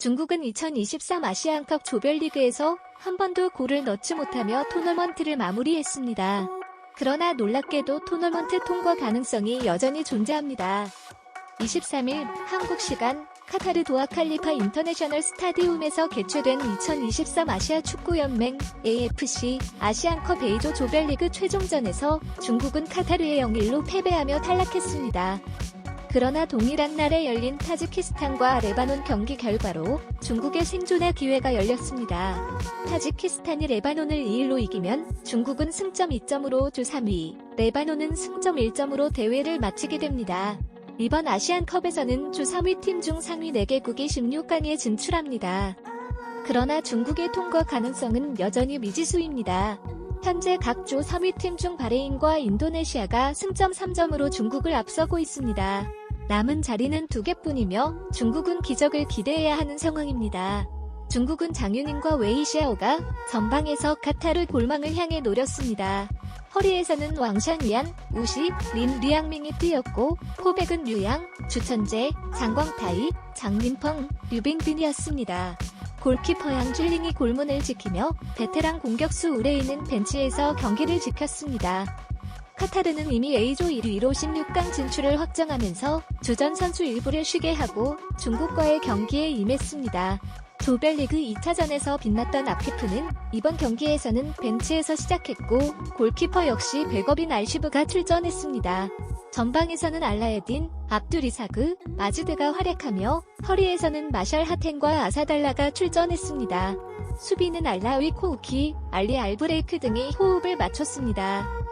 중국은 2023 아시안컵 조별리그에서 한 번도 골을 넣지 못하며 토너먼트를 마무리했습니다. 그러나 놀랍게도 토너먼트 통과 가능성이 여전히 존재합니다. 23일 한국 시간 카타르 도하 칼리파 인터내셔널 스타디움에서 개최된 2023 아시아 축구연맹 AFC 아시안컵 A조 조별리그 최종전에서 중국은 카타르에 0-1로 패배하며 탈락했습니다. 그러나 동일한 날에 열린 타지키스탄과 레바논 경기 결과로 중국의 생존의 기회가 열렸습니다. 타지키스탄이 레바논을 2-1로 이기면 중국은 승점 2점으로 조 3위, 레바논은 승점 1점으로 대회를 마치게 됩니다. 이번 아시안컵에서는 조 3위 팀 중 상위 4개국이 16강에 진출합니다. 그러나 중국의 통과 가능성은 여전히 미지수입니다. 현재 각 조 3위 팀 중 바레인과 인도네시아가 승점 3점으로 중국을 앞서고 있습니다. 남은 자리는 2개뿐이며 중국은 기적을 기대해야 하는 상황입니다. 중국은 장윤인과 웨이시아오가 전방에서 카타르 골망을 향해 노렸습니다. 허리에서는 왕샹위안, 우시, 린 리앙밍이 뛰었고 포백은 류양, 주천재, 장광타이, 장민펑, 류빙빈이었습니다. 골키퍼 양줄링이 골문을 지키며 베테랑 공격수 우레이는 벤치에서 경기를 지켰습니다. 카타르는 이미 A조 1위로 16강 진출을 확정하면서 주전 선수 일부를 쉬게 하고 중국과의 경기에 임했습니다. 조별리그 2차전에서 빛났던 아피프는 이번 경기에서는 벤치에서 시작했고 골키퍼 역시 백업인 알시브가 출전했습니다. 전방에서는 알라에딘, 압두리사그, 마즈드가 활약하며 허리에서는 마샬 하텐과 아사달라가 출전했습니다. 수비는 알라위 코우키, 알리 알브레이크 등이 호흡을 맞췄습니다.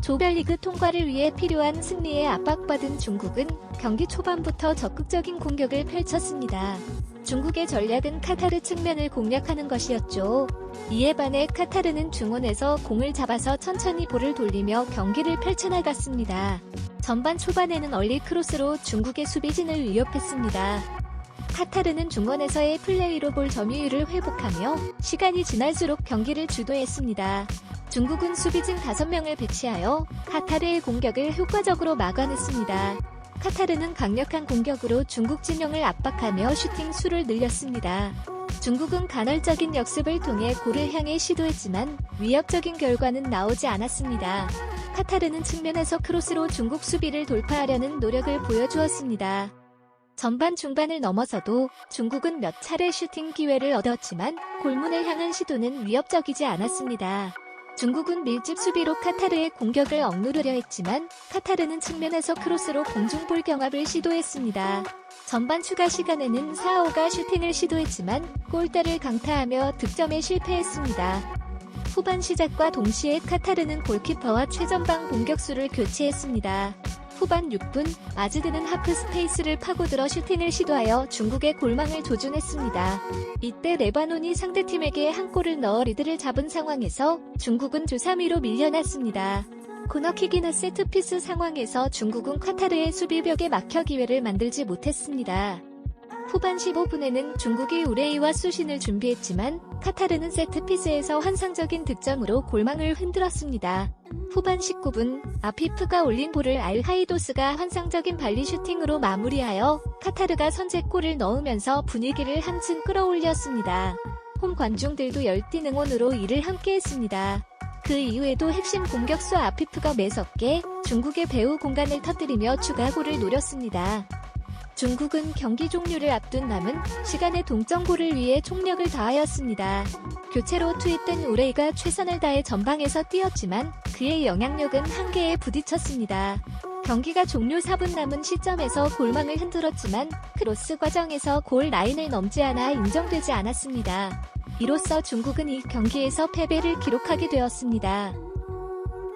조별리그 통과를 위해 필요한 승리에 압박받은 중국은 경기 초반부터 적극적인 공격을 펼쳤습니다. 중국의 전략은 카타르 측면을 공략하는 것이었죠. 이에 반해 카타르는 중원에서 공을 잡아서 천천히 볼을 돌리며 경기를 펼쳐나갔습니다. 전반 초반에는 얼리 크로스로 중국의 수비진을 위협했습니다. 카타르는 중원에서의 플레이로 볼 점유율을 회복하며 시간이 지날수록 경기를 주도했습니다. 중국은 수비진 5명을 배치하여 카타르의 공격을 효과적으로 막아냈습니다. 카타르는 강력한 공격으로 중국 진영을 압박하며 슈팅 수를 늘렸습니다. 중국은 간헐적인 역습을 통해 골을 향해 시도했지만 위협적인 결과는 나오지 않았습니다. 카타르는 측면에서 크로스로 중국 수비를 돌파하려는 노력을 보여주었습니다. 전반 중반을 넘어서도 중국은 몇 차례 슈팅 기회를 얻었지만 골문을 향한 시도는 위협적이지 않았습니다. 중국은 밀집 수비로 카타르의 공격을 억누르려 했지만 카타르는 측면에서 크로스로 공중볼 경합을 시도했습니다. 전반 추가 시간에는 사아오가 슈팅을 시도했지만 골대를 강타하며 득점에 실패했습니다. 후반 시작과 동시에 카타르는 골키퍼와 최전방 공격수를 교체했습니다. 후반 6분, 마즈드는 하프 스페이스를 파고들어 슈팅을 시도하여 중국의 골망을 조준했습니다. 이때 레바논이 상대팀에게 한 골을 넣어 리드를 잡은 상황에서 중국은 조 3위로 밀려났습니다. 코너킥이나 세트피스 상황에서 중국은 카타르의 수비벽에 막혀 기회를 만들지 못했습니다. 후반 15분에는 중국이 우레이와 수신을 준비했지만 카타르는 세트피스에서 환상적인 득점으로 골망을 흔들었습니다. 후반 19분, 아피프가 올린 볼을 알하이도스가 환상적인 발리 슈팅으로 마무리하여 카타르가 선제골을 넣으면서 분위기를 한층 끌어올렸습니다. 홈 관중들도 열띤 응원으로 이를 함께했습니다. 그 이후에도 핵심 공격수 아피프가 매섭게 중국의 배후 공간을 터뜨리며 추가골을 노렸습니다. 중국은 경기 종료를 앞둔 남은 시간에 동점골을 위해 총력을 다하였습니다. 교체로 투입된 우레이가 최선을 다해 전방에서 뛰었지만 그의 영향력은 한계에 부딪혔습니다. 경기가 종료 4분 남은 시점에서 골망을 흔들었지만 크로스 과정에서 골 라인을 넘지 않아 인정되지 않았습니다. 이로써 중국은 이 경기에서 패배를 기록하게 되었습니다.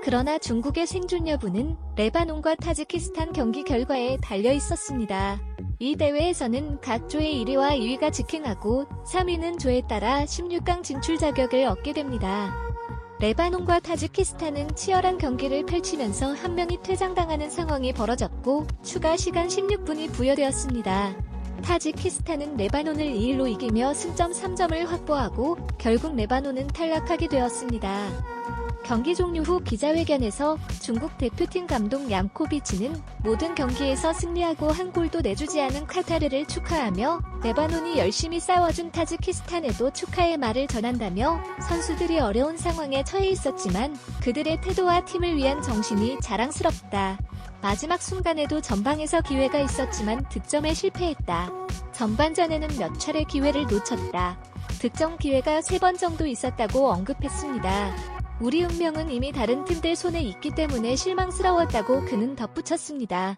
그러나 중국의 생존 여부는 레바논과 타지키스탄 경기 결과에 달려 있었습니다. 이 대회에서는 각 조의 1위와 2위가 직행하고 3위는 조에 따라 16강 진출 자격을 얻게 됩니다. 레바논과 타지키스탄은 치열한 경기를 펼치면서 한 명이 퇴장당하는 상황이 벌어졌고 추가 시간 16분이 부여되었습니다. 타지키스탄은 레바논을 2-1로 이기며 승점 3점을 확보하고 결국 레바논은 탈락하게 되었습니다. 경기 종료 후 기자회견에서 중국 대표팀 감독 양코비치는 모든 경기에서 승리하고 한 골도 내주지 않은 카타르를 축하하며 레바논이 열심히 싸워준 타지키스탄에도 축하의 말을 전한다며 선수들이 어려운 상황에 처해 있었지만 그들의 태도와 팀을 위한 정신이 자랑스럽다. 마지막 순간에도 전방에서 기회가 있었지만 득점에 실패했다. 전반전에는 몇 차례 기회를 놓쳤다. 득점 기회가 3번 정도 있었다고 언급했습니다. 우리 운명은 이미 다른 팀들 손에 있기 때문에 실망스러웠다고 그는 덧붙였습니다.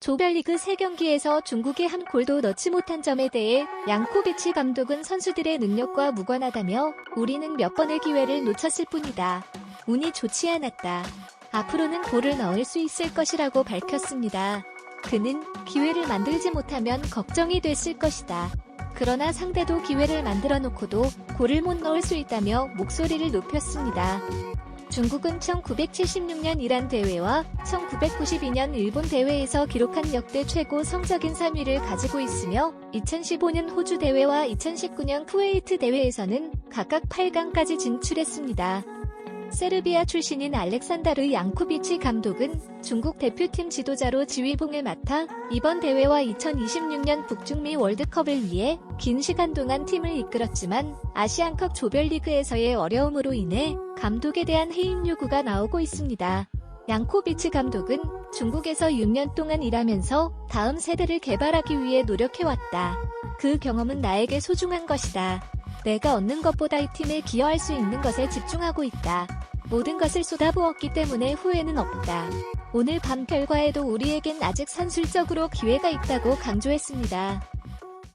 조별리그 3경기에서 중국이 한 골도 넣지 못한 점에 대해 양코비치 감독은 선수들의 능력과 무관하다며 우리는 몇 번의 기회를 놓쳤을 뿐이다. 운이 좋지 않았다. 앞으로는 골을 넣을 수 있을 것이라고 밝혔습니다. 그는 기회를 만들지 못하면 걱정이 됐을 것이다. 그러나 상대도 기회를 만들어 놓고도 골을 못 넣을 수 있다며 목소리를 높였습니다. 중국은 1976년 이란 대회와 1992년 일본 대회에서 기록한 역대 최고 성적인 3위를 가지고 있으며 2015년 호주 대회와 2019년 쿠웨이트 대회에서는 각각 8강까지 진출했습니다. 세르비아 출신인 알렉산다르 양코비치 감독은 중국 대표팀 지도자로 지휘봉을 맡아 이번 대회와 2026년 북중미 월드컵을 위해 긴 시간 동안 팀을 이끌었지만 아시안컵 조별리그에서의 어려움으로 인해 감독에 대한 해임 요구가 나오고 있습니다. 양코비치 감독은 중국에서 6년 동안 일하면서 다음 세대를 개발하기 위해 노력해왔다. 그 경험은 나에게 소중한 것이다. 내가 얻는 것보다 이 팀에 기여할 수 있는 것에 집중하고 있다. 모든 것을 쏟아부었기 때문에 후회는 없다. 오늘 밤 결과에도 우리에겐 아직 산술적으로 기회가 있다고 강조했습니다.